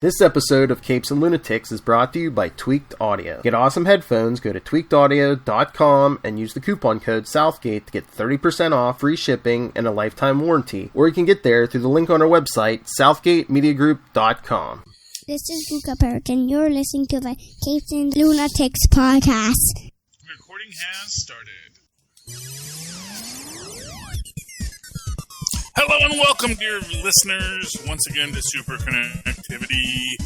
This episode of Capes and Lunatics is brought to you by Tweaked Audio. Get awesome headphones, go to tweakedaudio.com and use the coupon code Southgate to get 30% off, free shipping, and a lifetime warranty. Or you can get there through the link on our website, southgatemediagroup.com. This is Luca Perich, and you're listening to the Capes and Lunatics podcast. Recording has started. Hello and welcome, dear listeners, once again to Superconnectivity.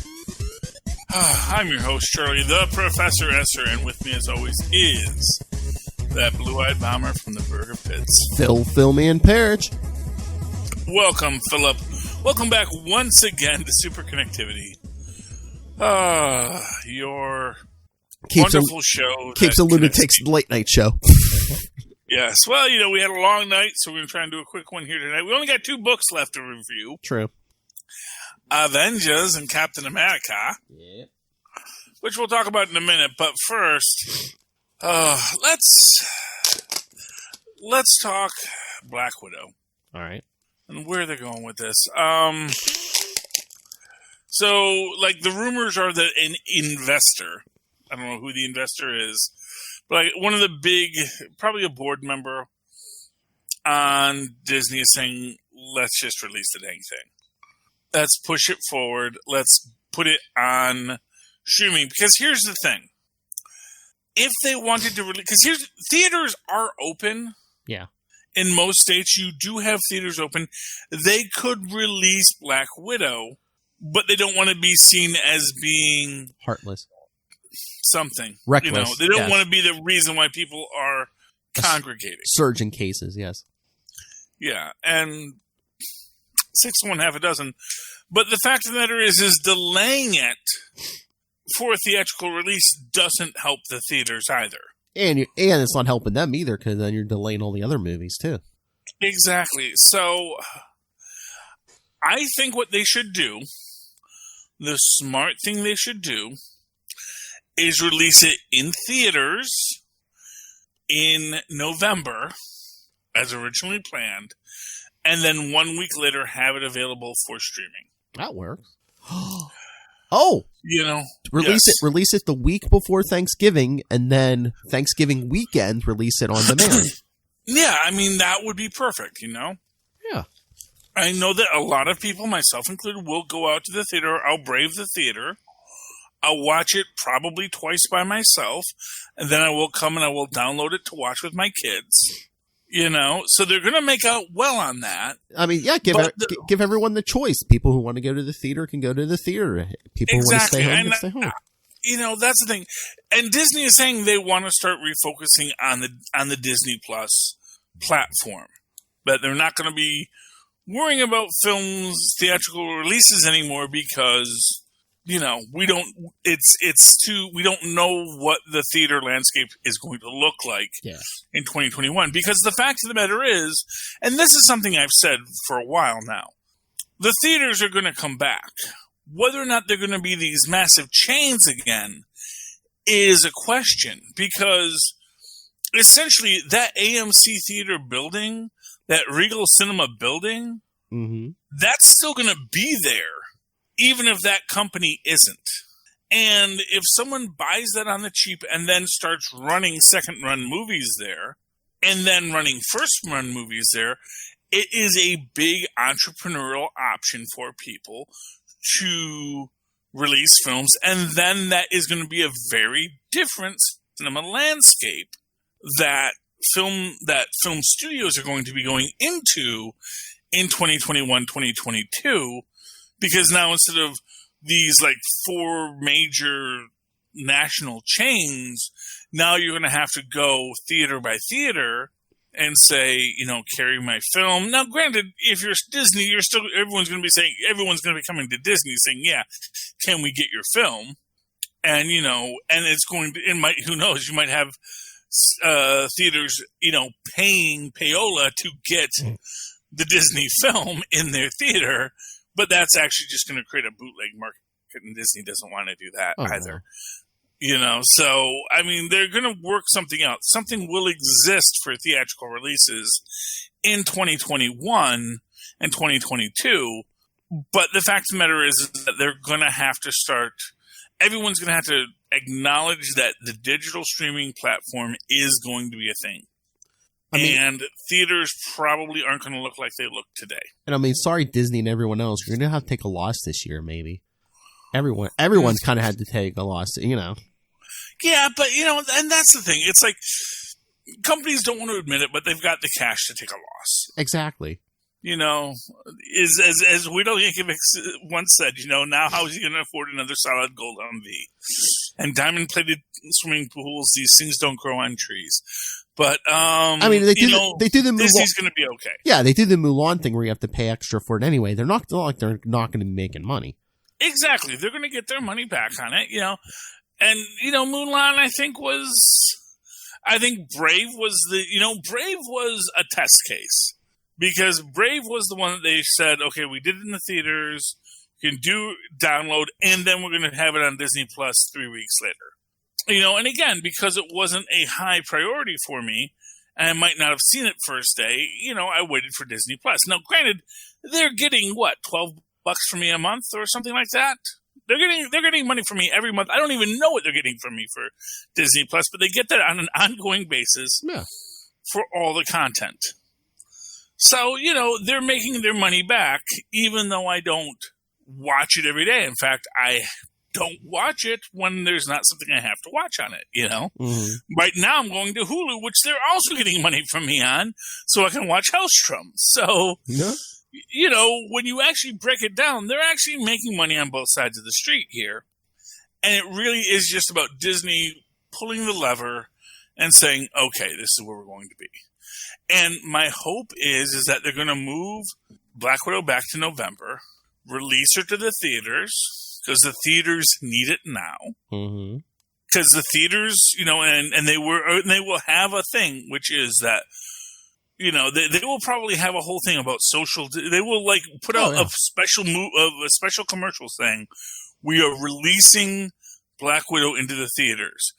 I'm your host, Charlie, the Professor Esser, and with me, as always, is that blue-eyed bomber from the Burger Pits. Philmy, and Perich. Welcome, Philip. Welcome back once again to Superconnectivity. Your wonderful show. Capes and Lunatics late night show. Yes. Well, we had a long night, so we're going to try and do a quick one here tonight. We only got 2 books left to review. True. Avengers and Captain America. Yeah. Which we'll talk about in a minute. But first, let's talk Black Widow. All right. And where they're going with this. So, the rumors are that an investor, I don't know who the investor is, but one of the big, probably a board member on Disney is saying, let's just release the dang thing. Let's push it forward. Let's put it on streaming. Because here's the thing. If they wanted to release, because theaters are open. Yeah. In most states, you do have theaters open. They could release Black Widow, but they don't want to be seen as being heartless. Something. Reckless. They don't want to be the reason why people are congregating. Surge in cases, yes. Yeah, and 6 to 1, half a dozen. But the fact of the matter is delaying it for a theatrical release doesn't help the theaters either. And it's not helping them either, because then you're delaying all the other movies, too. Exactly. So, I think what they should do, the smart thing they should do, is release it in theaters in November, as originally planned, and then 1 week later have it available for streaming. That works. Oh! Release it the week before Thanksgiving, and then Thanksgiving weekend, release it on demand. Yeah, that would be perfect, Yeah. I know that a lot of people, myself included, will go out to the theater. I'll brave the theater. I'll watch it probably twice by myself, and then I will come and I will download it to watch with my kids. So they're going to make out well on that. Give everyone the choice. People who want to go to the theater can go to the theater. People who want to stay home can stay home. That's the thing. And Disney is saying they want to start refocusing on the Disney Plus platform, but they're not going to be worrying about films theatrical releases anymore because we don't know what the theater landscape is going to look like in 2021. Because the fact of the matter is, and this is something I've said for a while now, the theaters are going to come back. Whether or not they're going to be these massive chains again is a question. Because essentially that AMC theater building, that Regal Cinema building, that's still going to be there. Even if that company isn't. And if someone buys that on the cheap and then starts running second-run movies there, and then running first-run movies there, it is a big entrepreneurial option for people to release films. And then that is going to be a very different cinema landscape that film studios are going to be going into in 2021, 2022. Because now instead of these 4 major national chains, now you're going to have to go theater by theater and say, carry my film. Now, granted, if you're Disney, everyone's going to be coming to Disney saying, yeah, can we get your film? And, and it's going to, who knows, you might have theaters, paying payola to get the Disney film in their theater. But that's actually just going to create a bootleg market, and Disney doesn't want to do that either. So, they're going to work something out. Something will exist for theatrical releases in 2021 and 2022, But the fact of the matter is that they're going to have to start. Everyone's going to have to acknowledge that the digital streaming platform is going to be a thing. And theaters probably aren't going to look like they look today. And I mean, sorry, Disney and everyone else, you're going to have to take a loss this year, maybe. Everyone's kind of had to take a loss, you know. Yeah, but, you know, and that's the thing. It's like companies don't want to admit it, but they've got the cash to take a loss. Exactly. You know, as Widow Yankovic once said, you know, now how is he going to afford another solid gold Humvee? And diamond-plated swimming pools, these things don't grow on trees. But, I mean, they do the Mulan. Disney's going to be okay. Yeah, they do the Mulan thing where you have to pay extra for it anyway. They're not like they're not going to be making money. Exactly. They're going to get their money back on it, you know. And, you know, Mulan, I think Brave was a test case. Because Brave was the one that they said, okay, we did it in the theaters, you can do download, and then we're going to have it on Disney Plus 3 weeks later. You know, and again, because it wasn't a high priority for me, and I might not have seen it first day, you know, I waited for Disney Plus. Now, granted, they're getting, $12 from me a month or something like that? They're getting money from me every month. I don't even know what they're getting from me for Disney Plus, but they get that on an ongoing basis for all the content. So, you know, they're making their money back, even though I don't watch it every day. In fact, I don't watch it when there's not something I have to watch on it, you know? Mm-hmm. Right now I'm going to Hulu, which they're also getting money from me on, so I can watch Hellstrom. So, you know, when you actually break it down, they're actually making money on both sides of the street here. And it really is just about Disney pulling the lever and saying, okay, this is where we're going to be. And my hope is that they're going to move Black Widow back to November, release her to the theaters, because the theaters need it now. Mm-hmm. Because the theaters, you know, and they will have a thing, which is that, you know, they will probably have a whole thing about social. They will like put out a special commercial saying, we are releasing Black Widow into the theaters.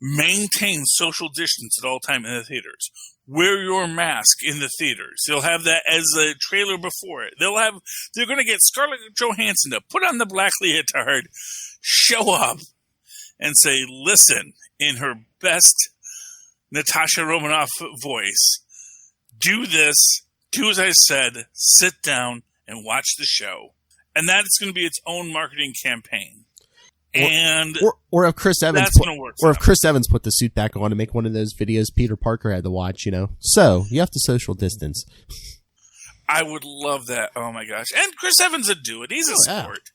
Maintain social distance at all time in the theaters. Wear your mask in the theaters. They'll have that as a trailer before it. They're going to get Scarlett Johansson to put on the black leotard, show up, and say, listen, in her best Natasha Romanoff voice, do this, do as I said, sit down and watch the show. And that's going to be its own marketing campaign. Or if Chris Evans put the suit back on to make one of those videos Peter Parker had to watch, you know. So you have to social distance. I would love that. Oh my gosh! And Chris Evans would do it. He's a sport.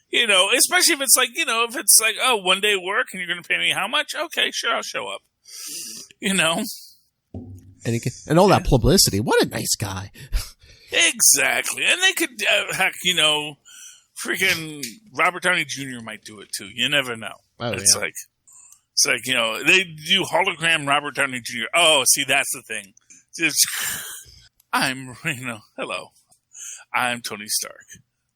You know, especially if it's like, you know, if it's like, oh, 1 day work and you're going to pay me how much? Okay, sure, I'll show up. You know, and all that publicity. What a nice guy. Exactly, and they could heck, you know. Freaking Robert Downey Jr. might do it too. You never know. It's like, you know, they do hologram Robert Downey Jr. Oh, see, that's the thing. Hello. I'm Tony Stark.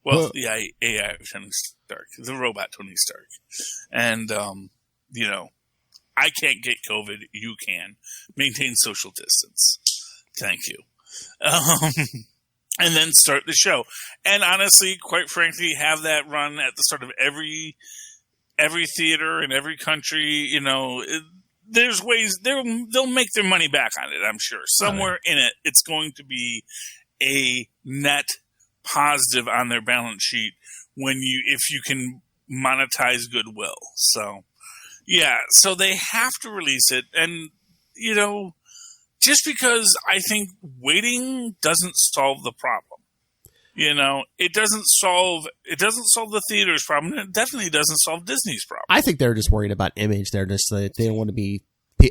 Well, the AI of Tony Stark, the robot Tony Stark. And, you know, I can't get COVID. You can. Maintain social distance. Thank you. And then start the show. And honestly, quite frankly, have that run at the start of every theater in every country. You know, there's ways they'll make their money back on it, I'm sure. Somewhere in it, it's going to be a net positive on their balance sheet if you can monetize goodwill. So, yeah, so they have to release it. And, you know, just because I think waiting doesn't solve the problem. You know, it doesn't solve the theater's problem. And it definitely doesn't solve Disney's problem. I think they're just worried about image. They're just they don't want to be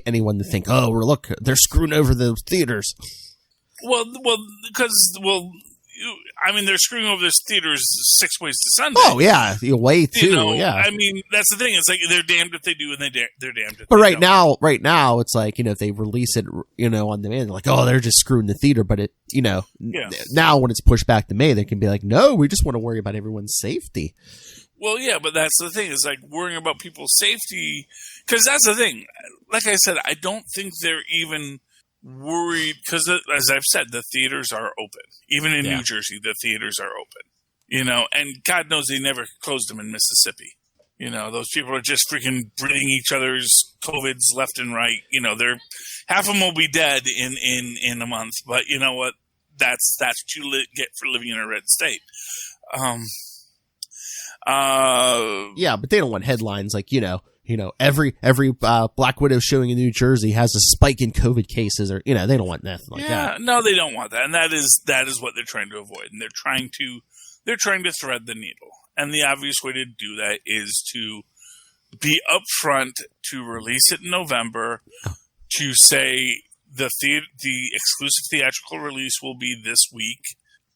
anyone to think, oh, look, they're screwing over the theaters. I mean, they're screwing over this theater's 6 ways to Sunday. Oh, yeah. The way, too. You know, yeah. I mean, that's the thing. It's like they're damned if they do and they're damned if but they don't. Right now, it's like, you know, if they release it, you know, on demand, they're like, oh, they're just screwing the theater. But, it, you know, now when it's pushed back to May, they can be like, no, we just want to worry about everyone's safety. Well, yeah, but that's the thing. It's like worrying about people's safety. Because that's the thing. Like I said, I don't think they're even worried because, as I've said, the theaters are open. Even in New Jersey, the theaters are open. And God knows they never closed them in Mississippi. Those people are just freaking breeding each other's COVIDs left and right. Half of them will be dead in a month, but you know what? That's what you get for living in a red state. Yeah, but they don't want headlines like, every Black Widow showing in New Jersey has a spike in COVID cases, or, they don't want nothing like that. No, they don't want that. And that is what they're trying to avoid. And they're trying to thread the needle. And the obvious way to do that is to be upfront, to release it in November, to say the exclusive theatrical release will be this week.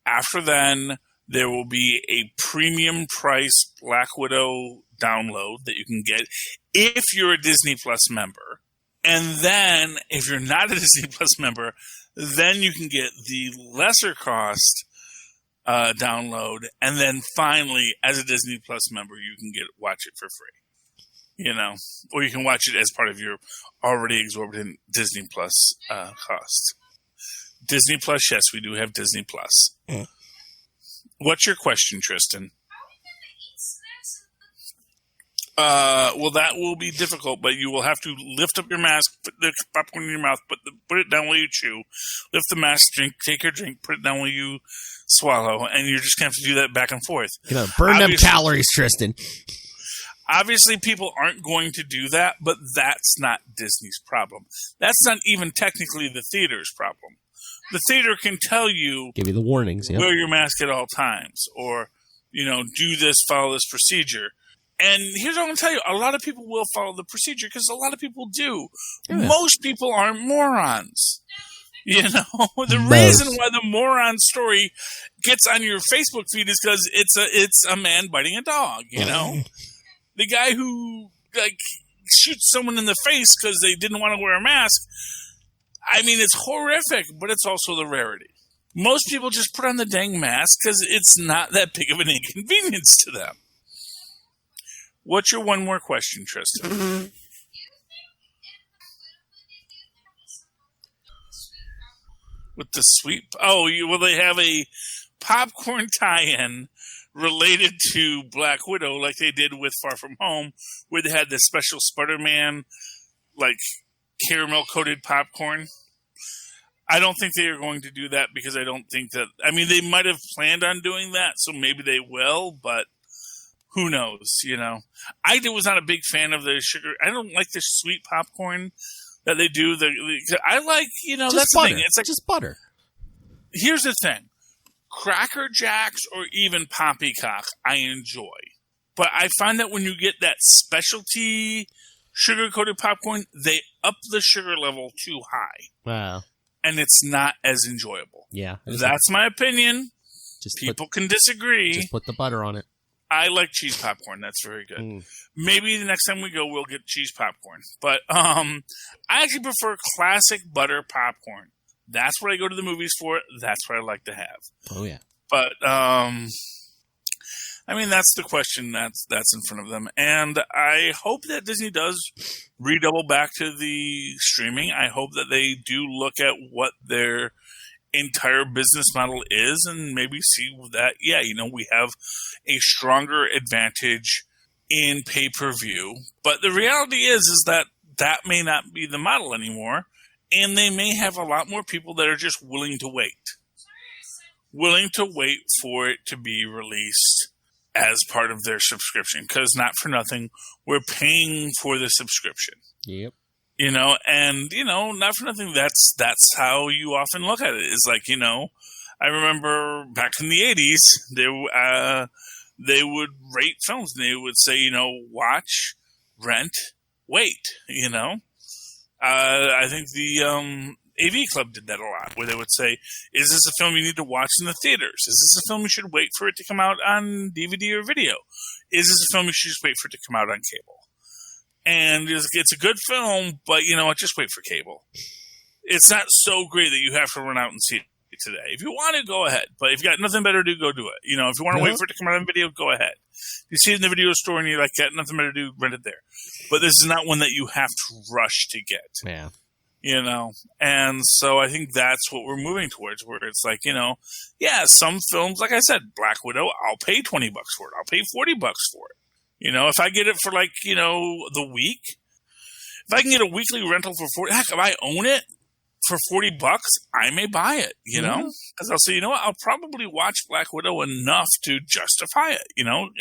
After then, there will be a premium price Black Widow download that you can get if you're a Disney Plus member. And then, if you're not a Disney Plus member, then you can get the lesser cost download, and then finally, as a Disney Plus member, you can watch it for free. Or you can watch it as part of your already exorbitant Disney Plus cost. Disney Plus, yes, we do have Disney Plus. What's your question, Tristan? Well, that will be difficult, but you will have to lift up your mask, put the popcorn in your mouth, put it down while you chew, lift the mask, take your drink, put it down while you swallow, and you're just going to have to do that back and forth. Burn them calories, Tristan. Obviously, people aren't going to do that, but that's not Disney's problem. That's not even technically the theater's problem. The theater can tell you, give you the warnings, wear your mask at all times, or, do this, follow this procedure. And here's what I'm going to tell you. A lot of people will follow the procedure because a lot of people do. Yeah. Most people aren't morons. The reason why the moron story gets on your Facebook feed is because it's a man biting a dog, The guy who, shoots someone in the face because they didn't want to wear a mask. I mean, it's horrific, but it's also the rarity. Most people just put on the dang mask because it's not that big of an inconvenience to them. What's your one more question, Tristan? With the sweet... will they have a popcorn tie-in related to Black Widow like they did with Far From Home, where they had the special Spider-Man, caramel-coated popcorn? I don't think they are going to do that because I don't think that... I mean, they might have planned on doing that, so maybe they will, but... Who knows, I was not a big fan of the sugar. I don't like the sweet popcorn that they do. I like, just that's butter. the thing. It's like just butter. Here's the thing. Cracker Jacks or even Poppycock, I enjoy. But I find that when you get that specialty sugar-coated popcorn, they up the sugar level too high. Wow. And it's not as enjoyable. Yeah. That's my opinion. People can disagree. Just put the butter on it. I like cheese popcorn. That's very good. Maybe the next time we go, we'll get cheese popcorn. But I actually prefer classic butter popcorn. That's what I go to the movies for. That's what I like to have. Oh, yeah. But, that's the question that's in front of them. And I hope that Disney does redouble back to the streaming. I hope that they do look at what their entire business model is and maybe see that, we have a stronger advantage in pay-per-view. But the reality is that may not be the model anymore, and they may have a lot more people that are just willing to wait for it to be released as part of their subscription, because not for nothing, we're paying for the subscription. Yep. Not for nothing, that's how you often look at it. It's like, I remember back in the 80s, they would rate films and they would say, watch, rent, wait, I think the AV Club did that a lot, where they would say, is this a film you need to watch in the theaters? Is this a film you should wait for it to come out on DVD or video? Is this a film you should just wait for it to come out on cable? And it's a good film, but just wait for cable. It's not so great that you have to run out and see it today. If you want to, go ahead. But if you got nothing better to do, go do it. If you want to wait for it to come out on video, go ahead. If you see it in the video store and you're like, got nothing better to do, rent it there. But this is not one that you have to rush to get. Yeah. And so I think that's what we're moving towards, where it's like, some films, like I said, Black Widow, I'll pay $20 for it. I'll pay $40 for it. If I get it for the week, if I can get a weekly rental for 40, heck, if I own it for $40, I may buy it, because I'll say, I'll probably watch Black Widow enough to justify it,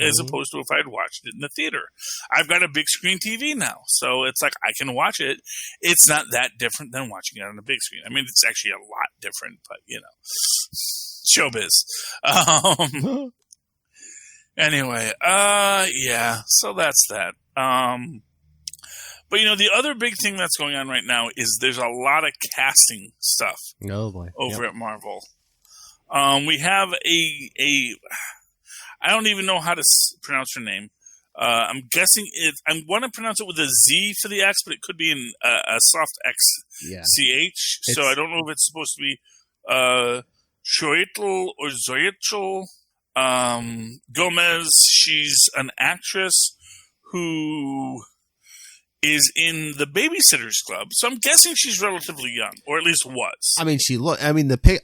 as opposed to if I had watched it in the theater. I've got a big screen TV now, so it's like I can watch it. It's not that different than watching it on the big screen. I mean, it's actually a lot different, but showbiz. Anyway, so that's that. But the other big thing that's going on right now is there's a lot of casting stuff. Oh boy. Over at Marvel. We have I don't even know how to pronounce her name. I'm guessing I want to pronounce it with a Z for the X, but it could be in a soft X CH. So I don't know if it's supposed to be Xochitl or Xochitl. Gomez. She's an actress who is in the Babysitters Club, so I'm guessing she's relatively young, or at least was. I mean,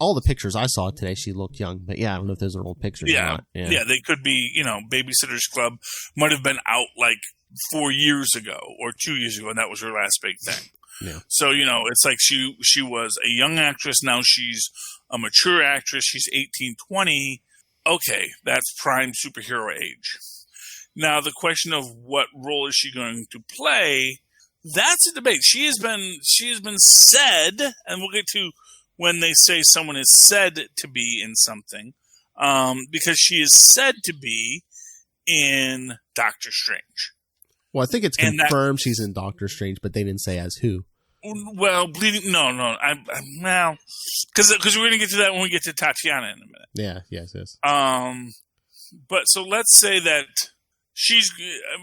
all the pictures I saw today, she looked young, but I don't know if those are old pictures or not. Yeah, they could be, Babysitters Club might have been out 4 years ago, or 2 years ago, and that was her last big thing. Yeah. So, it's like she was a young actress, now she's a mature actress, she's 18, 20. Okay, that's prime superhero age. Now, the question of what role is she going to play, that's a debate. She has been said, and we'll get to when they say someone is said to be in something, because she is said to be in Doctor Strange. Well, I think it's confirmed she's in Doctor Strange, but they didn't say as who. Well, well, because we're going to get to that when we get to Tatiana in a minute. Yeah, yes. But so let's say that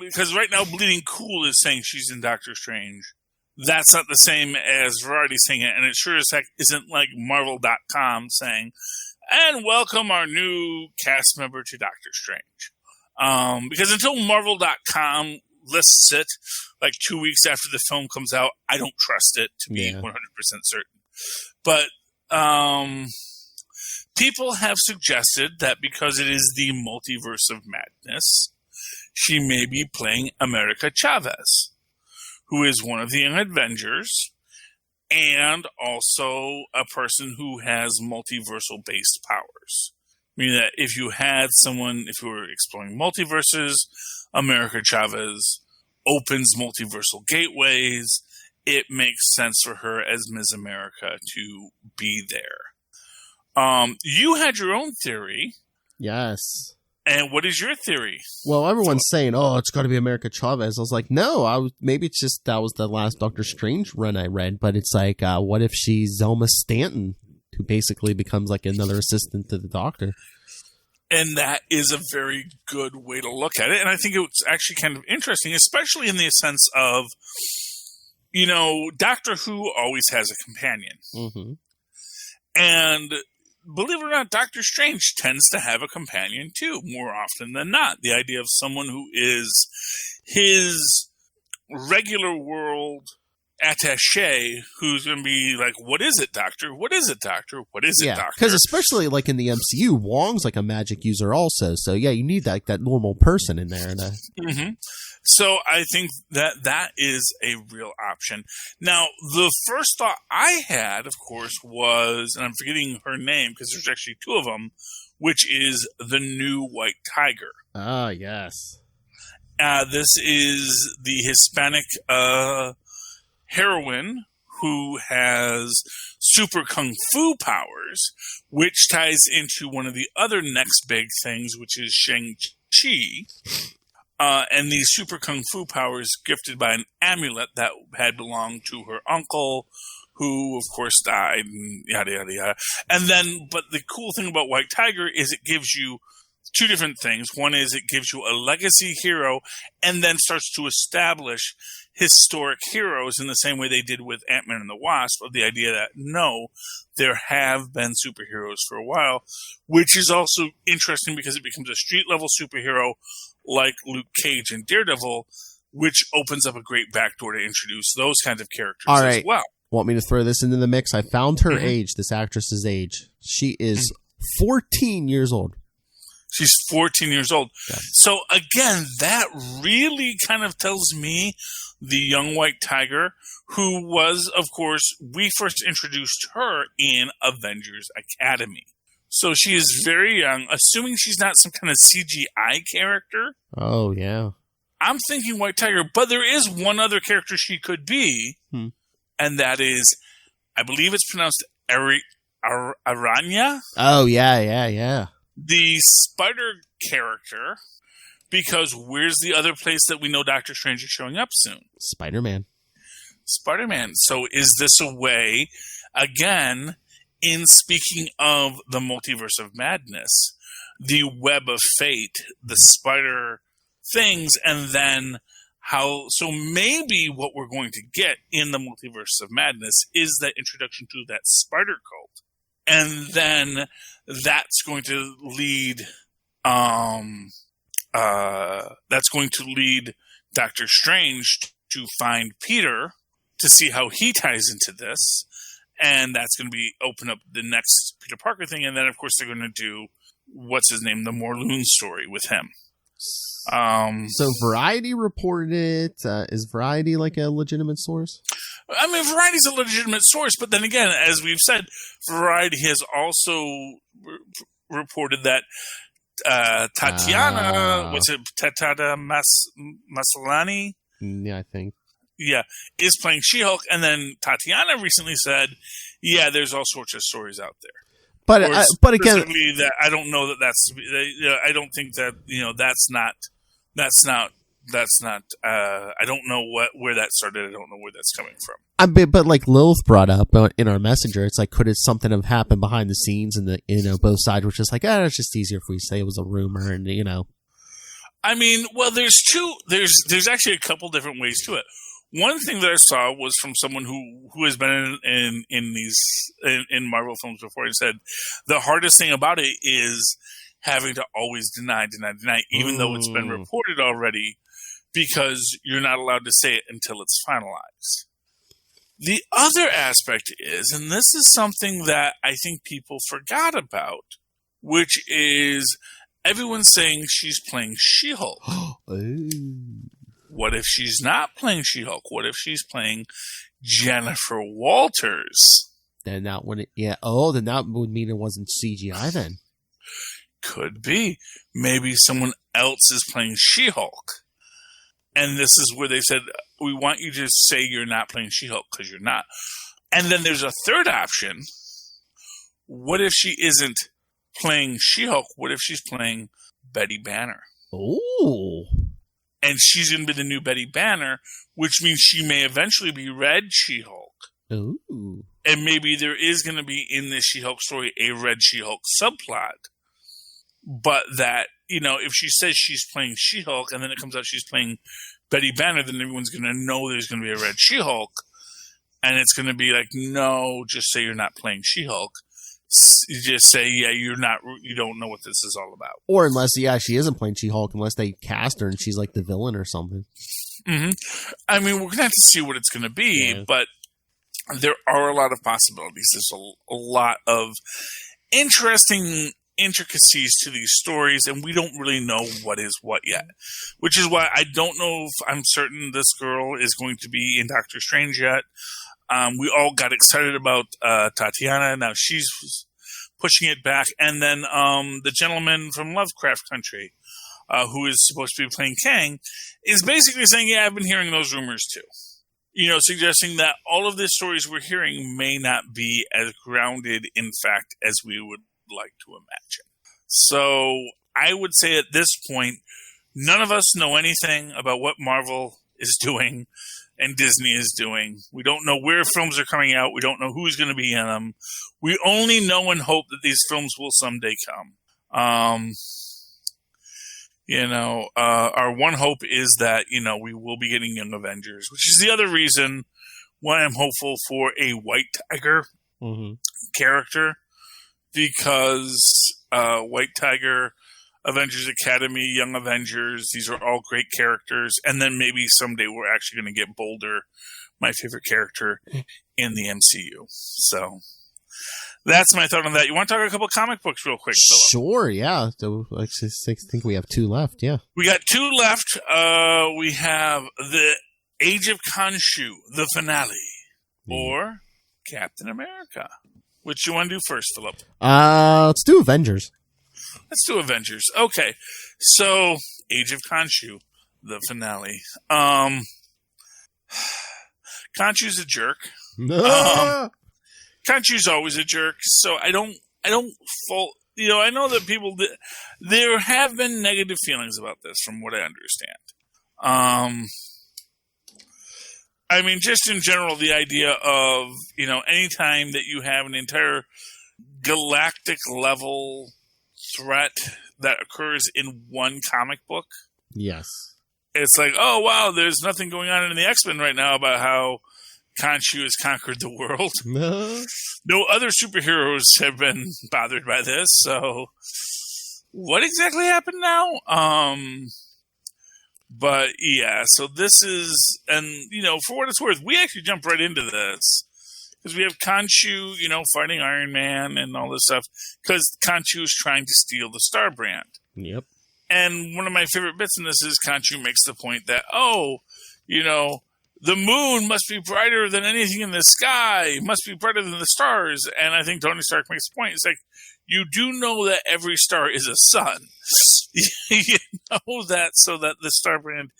because right now Bleeding Cool is saying she's in Doctor Strange. That's not the same as Variety saying it, and it sure as heck isn't like Marvel.com saying, and welcome our new cast member to Doctor Strange. Because until Marvel.com lists it 2 weeks after the film comes out, I don't trust it to be 100% certain. But people have suggested that because it is the Multiverse of Madness, she may be playing America Chavez, who is one of the Young Avengers and also a person who has multiversal-based powers. Meaning that if you were exploring multiverses, America Chavez opens multiversal gateways. It makes sense for her as Ms. America to be there. You had your own theory. Yes. And what is your theory? Well, everyone's saying, it's got to be America Chavez. I was like, no, maybe it's just that was the last Doctor Strange run I read. But it's like, what if she's Zelma Stanton, who basically becomes another assistant to the Doctor? And that is a very good way to look at it. And I think it's actually kind of interesting, especially in the sense of, Doctor Who always has a companion. Mm-hmm. And believe it or not, Doctor Strange tends to have a companion too, more often than not. The idea of someone who is his regular world attaché, who's going to be like, what is it, Doctor? What is it, Doctor? What is it, Doctor? Because especially in the MCU, Wong's a magic user also. So you need that normal person in there. Mm-hmm. So I think that is a real option. Now, the first thought I had, of course, was, and I'm forgetting her name because there's actually two of them, which is the new White Tiger. Ah, yes. This is the Hispanic heroine who has super kung fu powers, which ties into one of the other next big things, which is Shang-Chi. And these super kung fu powers gifted by an amulet that had belonged to her uncle, who, of course, died, and yada, yada, yada. And then, but the cool thing about White Tiger is it gives you two different things. One is it gives you a legacy hero and then starts to establish historic heroes in the same way they did with Ant-Man and the Wasp, of the idea that, no, there have been superheroes for a while, which is also interesting because it becomes a street-level superhero like Luke Cage and Daredevil, which opens up a great backdoor to introduce those kinds of characters as well. Want me to throw this into the mix? I found her age, this actress's age. She is 14 years old. She's 14 years old. Yeah. So again, that really kind of tells me the young white tiger, who was, of course, we first introduced her in Avengers Academy. So she is very young, assuming she's not some kind of CGI character. Oh, yeah. I'm thinking white tiger, but there is one other character she could be, and that is, I believe it's pronounced Aranya. Oh, yeah. The spider character, because where's the other place that we know Doctor Strange is showing up soon? Spider-Man. So is this a way, again, in speaking of the multiverse of madness, the web of fate, the spider things, and then so maybe what we're going to get in the multiverse of madness is that introduction to that spider cult. And then that's going to lead Doctor Strange to find Peter to see how he ties into this. And that's going to open up the next Peter Parker thing. And then, of course, they're going to do, the Morlun story with him. So Variety reported it. Is Variety like a legitimate source? I mean, Variety's a legitimate source, but then again, as we've said, Variety has also reported that Tatiana, was it Tatiana Maslany? Yeah, I think. Yeah, is playing She-Hulk, and then Tatiana recently said, "Yeah, there's all sorts of stories out there." But again, that I don't know that's. I don't think that that's not. I don't know where that started. I don't know where that's coming from. But like Lilith brought up in our messenger, it's like, could it something have happened behind the scenes, and both sides were just like, it's just easier if we say it was a rumor, and I mean, well, there's there's actually a couple different ways to it. One thing that I saw was from someone who has been in Marvel films before. He said the hardest thing about it is having to always deny, even though it's been reported already, because you're not allowed to say it until it's finalized. The other aspect is, and this is something that I think people forgot about, which is everyone's saying she's playing She-Hulk. What if she's not playing She-Hulk? What if she's playing Jennifer Walters? Then that would, then that would mean it wasn't CGI then. Could be. Maybe someone else is playing She-Hulk. And this is where they said, we want you to say you're not playing She-Hulk because you're not. And then there's a third option. What if she isn't playing She-Hulk? What if she's playing Betty Banner? Oh. And she's going to be the new Betty Banner, which means she may eventually be Red She-Hulk. Ooh. And maybe there is going to be in this She-Hulk story a Red She-Hulk subplot. But that, if she says she's playing She-Hulk and then it comes out she's playing Betty Banner, then everyone's going to know there's going to be a Red She-Hulk. And it's going to be like, no, just say you're not playing She-Hulk. You just say, you don't know what this is all about. Or unless, she isn't playing She-Hulk, unless they cast her and she's like the villain or something. Mm-hmm. I mean, we're going to have to see what it's going to be, but there are a lot of possibilities. There's a lot of interesting intricacies to these stories, and we don't really know what is what yet. Which is why I don't know if I'm certain this girl is going to be in Doctor Strange yet. We all got excited about Tatiana. Now she's pushing it back. And then the gentleman from Lovecraft Country, who is supposed to be playing Kang, is basically saying, I've been hearing those rumors too. Suggesting that all of the stories we're hearing may not be as grounded in fact as we would like to imagine. So I would say at this point, none of us know anything about what Marvel is doing and Disney is doing. We don't know where films are coming out. We don't know who's going to be in them. We only know and hope that these films will someday come. Our one hope is that, we will be getting Young Avengers, which is the other reason why I'm hopeful for a White Tiger character, because White Tiger, Avengers Academy, Young Avengers, these are all great characters. And then maybe someday we're actually going to get Boulder, my favorite character, in the MCU. So that's my thought on that. You want to talk a couple comic books real quick, Philip? Sure, yeah. So I think we have 2 left, yeah. We got 2 left. We have the Age of Khonshu, the finale, or Captain America. Which you want to do first, Philip? Let's do Avengers. Let's do Avengers. Okay. So, Age of Khonshu, the finale. Khonshu's a jerk. Khonshu's always a jerk, so I don't fault, I know that people, there have been negative feelings about this from what I understand. I mean, just in general, the idea of, anytime that you have an entire galactic level threat that occurs in one comic book. Yes. It's like, oh, wow, there's nothing going on in the X-Men right now about how Khonshu has conquered the world. No other superheroes have been bothered by this, so what exactly happened now? But yeah, so this is, and for what it's worth, we actually jump right into this because we have Khonshu, fighting Iron Man and all this stuff because Khonshu is trying to steal the Star Brand. Yep. And one of my favorite bits in this is Khonshu makes the point that, the moon must be brighter than anything in the sky, must be brighter than the stars. And I think Tony Stark makes the point. It's like, you do know that every star is a sun. You know that, so that the Star Brand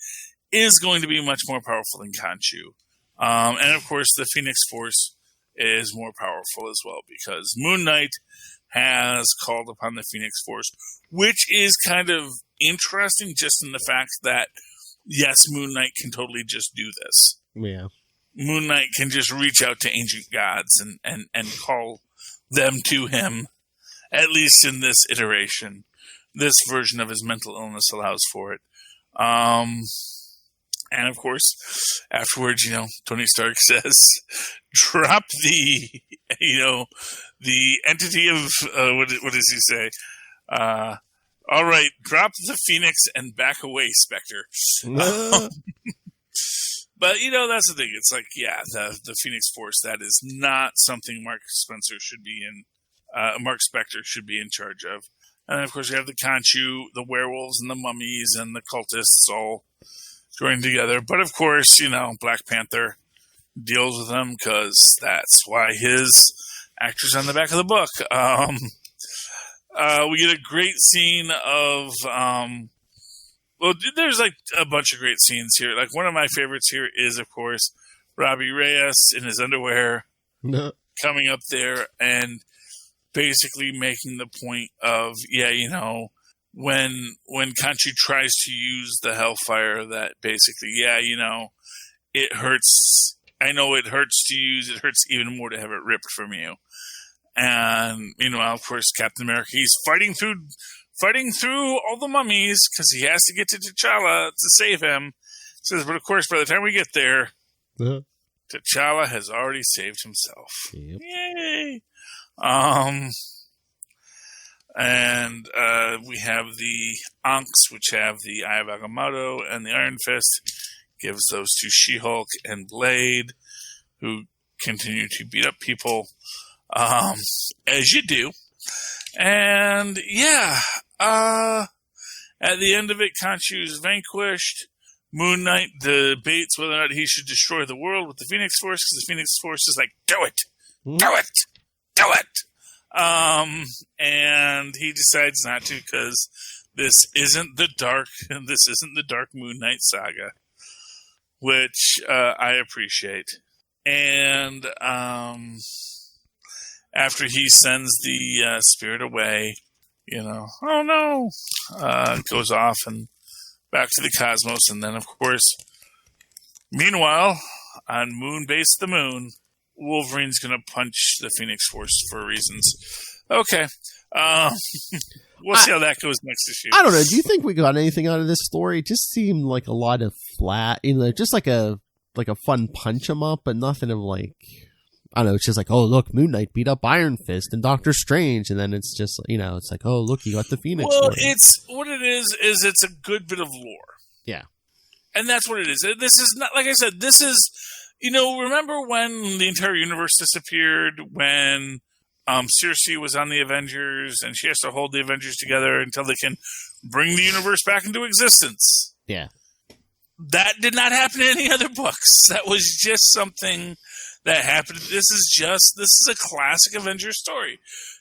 is going to be much more powerful than Khonshu. And of course, the Phoenix Force is more powerful as well because Moon Knight has called upon the Phoenix Force, which is kind of interesting just in the fact that, yes, Moon Knight can totally just do this. Yeah. Moon Knight can just reach out to ancient gods and call them to him, at least in this iteration. This version of his mental illness allows for it. And of course, afterwards, Tony Stark says, drop the, the entity of, what does he say? All right, drop the Phoenix and back away, Spectre. But, that's the thing. It's like, yeah, the Phoenix Force, that is not something Mark Spector should be in charge of. And then, of course, we have the Khonshu, the werewolves, and the mummies, and the cultists all joined together. But, of course, Black Panther deals with them because that's why his actor's on the back of the book. We get a great scene of, there's like a bunch of great scenes here. Like one of my favorites here is, of course, Robbie Reyes in his underwear coming up there and basically making the point of, when Khonshu tries to use the Hellfire, that basically, it hurts. I know it hurts to use. It hurts even more to have it ripped from you. And, meanwhile, of course, Captain America, he's fighting through all the mummies because he has to get to T'Challa to save him. Says, but of course, by the time we get there, T'Challa has already saved himself. Yep. Yay! And we have the Ankhs, which have the Eye of Agamotto and the Iron Fist. Gives those to She-Hulk and Blade, who continue to beat up people. As you do. And, at the end of it, Khonshu is vanquished. Moon Knight debates whether or not he should destroy the world with the Phoenix Force, because the Phoenix Force is like, do it! Do it! Do it! And he decides not to, because this isn't the dark Moon Knight saga, which I appreciate. And, after he sends the spirit away, oh no, goes off and back to the cosmos. And then, of course, meanwhile, on Moonbase the Moon, Wolverine's going to punch the Phoenix Force for reasons. Okay. We'll see how that goes next issue. I don't know. Do you think we got anything out of this story? It just seemed like a lot of flat, just like a fun punch 'em up, but nothing of like, I don't know, it's just like, oh, look, Moon Knight beat up Iron Fist and Doctor Strange. And then it's just, it's like, oh, look, you got the Phoenix. Well, what it is it's a good bit of lore. Yeah. And that's what it is. This is not, like I said, this is remember when the entire universe disappeared, when Circe was on the Avengers, and she has to hold the Avengers together until they can bring the universe back into existence? Yeah. That did not happen in any other books. That was just something that happened. This is a classic Avengers story.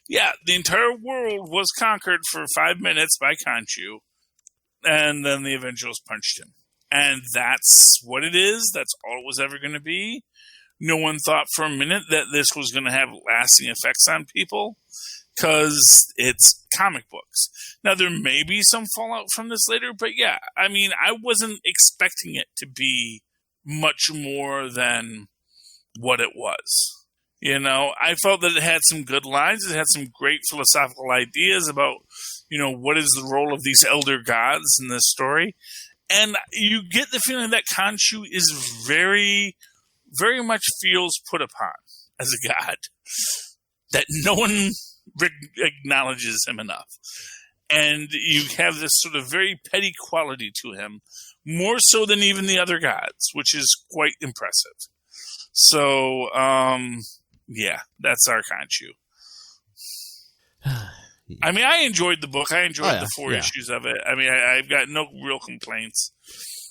Yeah, the entire world was conquered for 5 minutes by Khonshu, and then the Avengers punched him. And that's what it is. That's all it was ever going to be. No one thought for a minute that this was going to have lasting effects on people, because it's comic books. Now, there may be some fallout from this later, but yeah, I mean, I wasn't expecting it to be much more than what it was. I felt that it had some good lines. It had some great philosophical ideas about, what is the role of these elder gods in this story. And you get the feeling that Khonshu is very, very much feels put upon as a god. That no one acknowledges him enough. And you have this sort of very petty quality to him, more so than even the other gods, which is quite impressive. So, yeah, that's our Khonshu. I mean, I enjoyed the book. I enjoyed the 4 issues of it. I mean, I've got no real complaints.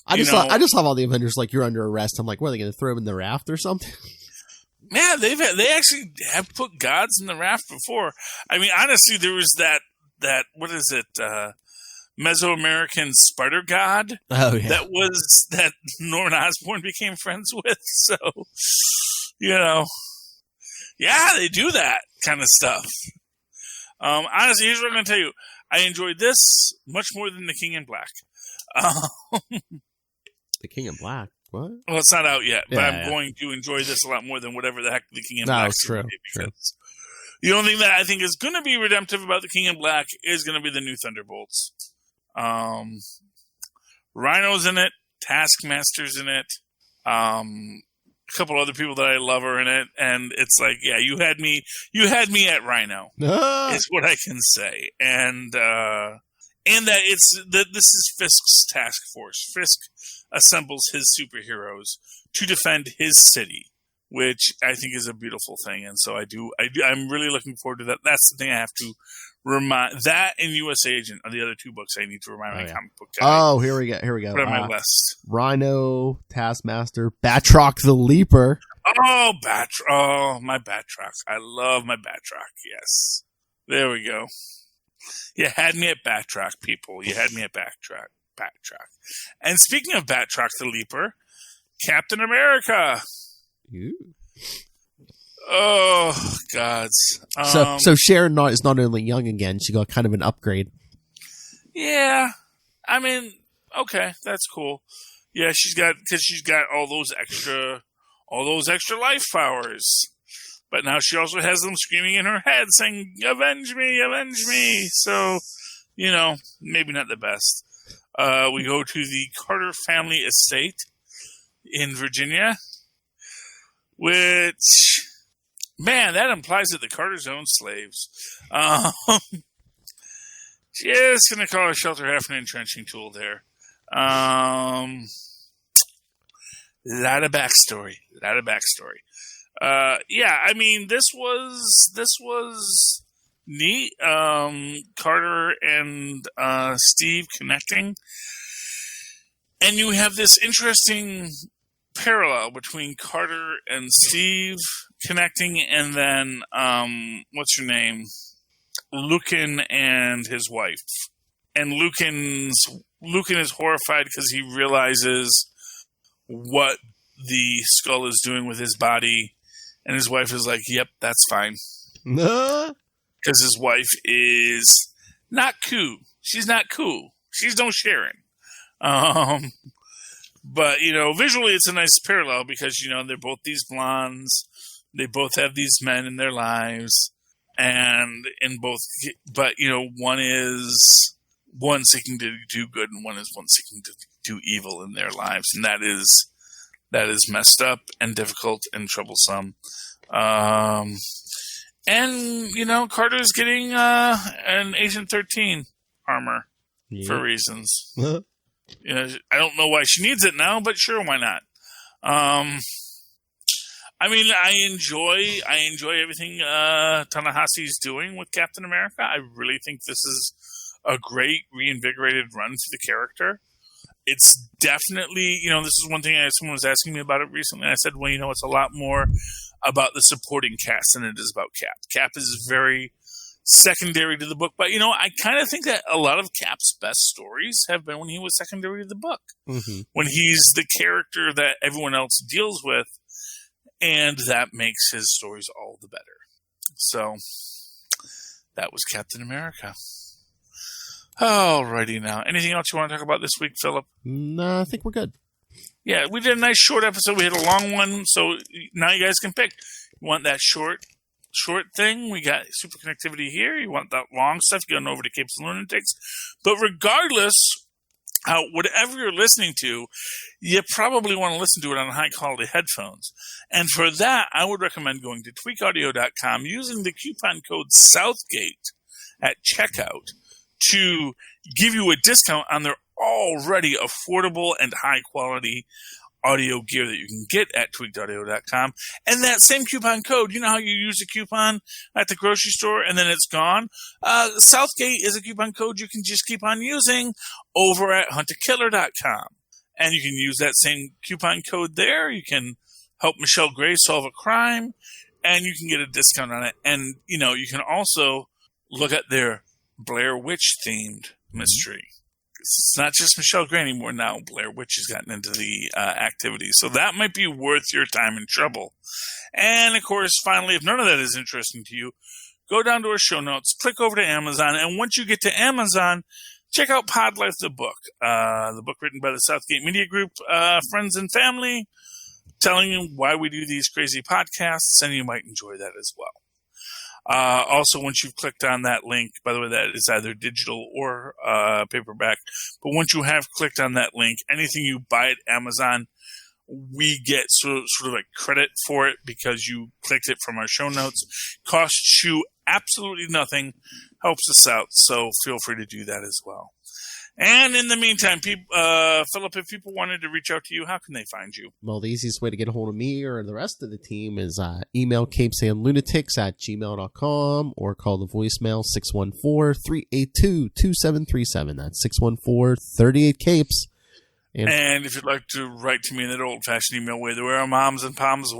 I just love all the Avengers, like, you're under arrest. I'm like, what, are they going to throw him in the raft or something? Yeah, they actually have put gods in the raft before. I mean, honestly, there was that what is it, Mesoamerican spider god that Norman Osborn became friends with. So, yeah, they do that kind of stuff. Honestly, here's what I'm going to tell you. I enjoyed this much more than The King in Black. The King in Black? What? Well, it's not out yet, but I'm going to enjoy this a lot more than whatever the heck The King in Black is. True. The only thing that I think is going to be redemptive about The King in Black is going to be the new Thunderbolts. Rhino's in it. Taskmaster's in it. A couple other people that I love are in it, and it's like, yeah, you had me at Rhino. Is what I can say, and that this is Fisk's task force. Fisk assembles his superheroes to defend his city, which I think is a beautiful thing, and so I'm really looking forward to that. That's the thing I have to remind. That and U.S. Agent are the other 2 books I need to remind my comic book guy. Oh, here we go. Put on my list. Rhino, Taskmaster, Batroc the Leaper. Oh, my Batroc. I love my Batroc. Yes. There we go. You had me at Batroc, people. You had me at Batroc. And speaking of Batroc the Leaper, Captain America. Ooh. Oh, gods. So Sharon is not only young again, she got kind of an upgrade. Yeah. I mean, okay, that's cool. Yeah, she's got all those extra life powers. But now she also has them screaming in her head saying, "Avenge me, avenge me." So, maybe not the best. We go to the Carter family estate in Virginia, which, man, that implies that the Carters own slaves. Just going to call a shelter half an entrenching tool there. Lot of backstory. Yeah, I mean, this was neat. Carter and Steve connecting. And you have this interesting parallel between Carter and Steve connecting, and then, what's her name? Lucan and his wife. And Lucan is horrified because he realizes what the skull is doing with his body. And his wife is like, yep, that's fine. Because his wife is not cool. She's not cool. She's no Sharon. But, visually it's a nice parallel because, they're both these blondes. They both have these men in their lives. And one's seeking to do good and one's seeking to do evil in their lives. And that is messed up and difficult and troublesome. And Carter's getting an Agent 13 armor for reasons. I don't know why she needs it now, but sure, why not? I mean, I enjoy everything Ta-Nehisi's doing with Captain America. I really think this is a great reinvigorated run for the character. It's definitely, this is one thing someone was asking me about it recently. I said, well, it's a lot more about the supporting cast than it is about Cap. Cap is very secondary to the book, but I kind of think that a lot of Cap's best stories have been when he was secondary to the book, when he's the character that everyone else deals with, and that makes his stories all the better. So that was Captain America. Alrighty now. Anything else you want to talk about this week, Philip? No, I think we're good. Yeah, we did a nice short episode. We had a long one, so now you guys can pick. You want that short thing? We got Superconnectivity here. You want that long stuff? You're going over to Capes and Lunatics. But regardless, whatever you're listening to, you probably want to listen to it on high-quality headphones. And for that, I would recommend going to tweakaudio.com using the coupon code Southgate at checkout to give you a discount on their already affordable and high-quality audio gear that you can get at tweakedaudio.com. And that same coupon code, you know how you use a coupon at the grocery store and then it's gone? Southgate is a coupon code you can just keep on using over at huntakiller.com. And you can use that same coupon code there. You can help Michelle Gray solve a crime, and you can get a discount on it. And, you can also look at their Blair Witch-themed mystery. It's not just Michelle Gray anymore now. Blair Witch has gotten into the activity. So that might be worth your time and trouble. And, of course, finally, if none of that is interesting to you, go down to our show notes, click over to Amazon, and once you get to Amazon, check out Pod Life, the book written by the Southgate Media Group, friends and family, telling you why we do these crazy podcasts, and you might enjoy that as well. Also, once you've clicked on that link, by the way, that is either digital or paperback, but once you have clicked on that link, anything you buy at Amazon, we get sort of like credit for it because you clicked it from our show notes. Costs you absolutely nothing, helps us out, so feel free to do that as well. And in the meantime, Philip, if people wanted to reach out to you, how can they find you? Well, the easiest way to get a hold of me or the rest of the team is email capesandlunatics@gmail.com or call the voicemail 614-382-2737. That's 614-38-CAPES. And if you'd like to write to me in that old-fashioned email way, the way our mothers and fathers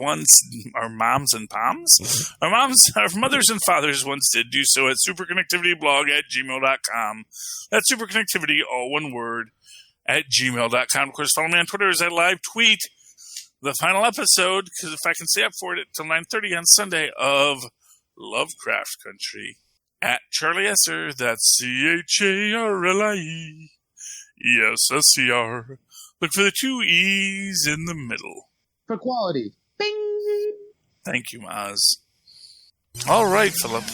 once did, do so at superconnectivityblog@gmail.com. That's superconnectivity, all one word, @gmail.com. Of course, follow me on Twitter as I live tweet the final episode, because if I can stay up for it, till 9:30 on Sunday, of Lovecraft Country @Charlie Esser. That's CHARLIE. Yes, SCR. Look for the 2 E's in the middle. For quality. Bing! Thank you, Maz. All right, Philip.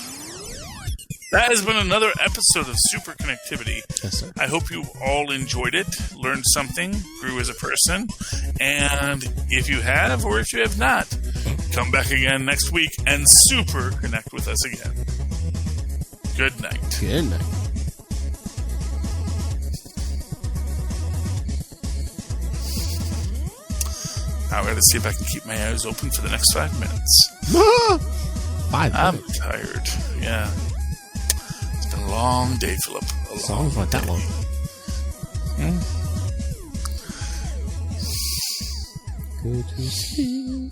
That has been another episode of Superconnectivity. Yes, sir. I hope you all enjoyed it, learned something, grew as a person. And if you have, or if you have not, come back again next week and super connect with us again. Good night. Good night. Now I gotta see if I can keep my eyes open for the next 5 minutes. 5 I'm minutes? tired. Yeah. It's been a long day, Philip. Songs not that long. Hmm? Good to see you.